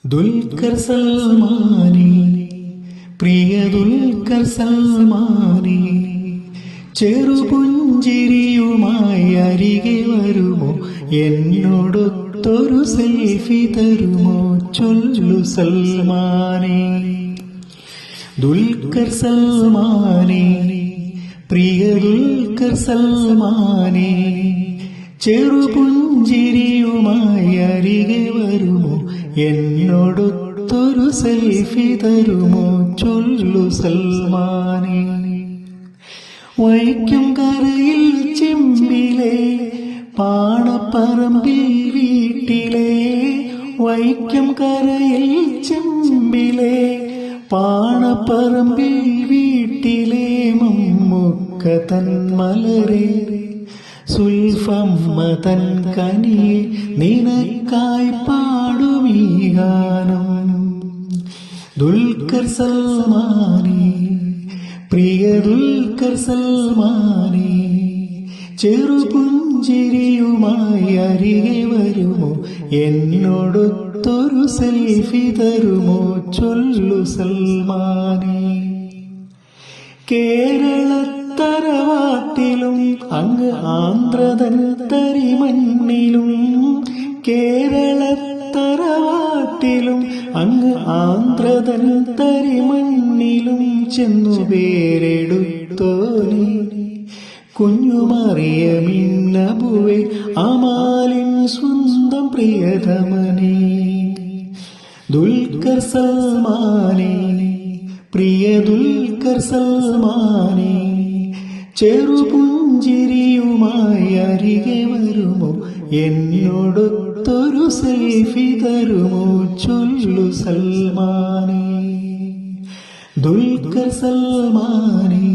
ദുൽഖർ സൽമാനെ, പ്രിയ ദുൽഖർ സൽമാനെ, ചെറുപുഞ്ചിരിയുമായി അരികെ വരുമോ, എന്നോടൊത്തൊരു സെൽഫി തരുമോ, ചൊല്ലു സൽമാനെ. ദുൽഖർ സൽമാനെ, പ്രിയ ദുൽഖർ സൽമാനെ, ചെറുപുഞ്ചിരിയുമായി അരികെ വരുമോ, എന്നോടൊത്തൊരു സെൽഫി തരുമോ, ചൊല്ലു സൽമാനെ. വൈക്കം കരയിൽ ചെമ്പിലെ പാണപ്പറമ്പിൽ വീട്ടിലെ, വൈക്കം കരയിൽ ചെമ്പിലെ പാണപ്പറമ്പിൽ വീട്ടിലെ മമ്മുക്ക തൻ മലരെ, സുൽഫമ്മ തൻ കനിയെ നിനക്കായി പാടുമീ ഗാനം. ദുൽഖർ സൽമാനെ, പ്രിയ ദുൽഖർ സൽമാനെ, ചെറുപുഞ്ചിരിയുമായി അരികെ വരുമോ, എന്നോടൊത്തൊരു സെൽഫി തരുമോ, ചൊല്ലു സൽമാനെ. കേരളത്തറവാട്ടിലും അങ്ങ് ആന്ധ്രതൻ തരിമണ്ണിലും, കേരളത്തറവാട്ടിലും അങ്ങ് ആന്ധ്രതൻ തരിമണ്ണിലും ചെന്നു പേരെടുത്തോനി, കുഞ്ഞുമറിയമിന്നബുവേ അമാലിൻ സ്വന്തം പ്രിയതമനെ. ദുൽഖർ സൽമാനെ, പ്രിയ ദുൽഖർ സൽമാനെ, ചെറുപുഞ്ചിരിയുമായി അരികെ വരുമോ, എന്നോടൊത്തൊരു സെൽഫി തരുമോ, ചൊല്ലു സൽമാനെ. ദുൽഖർ സൽമാനെ.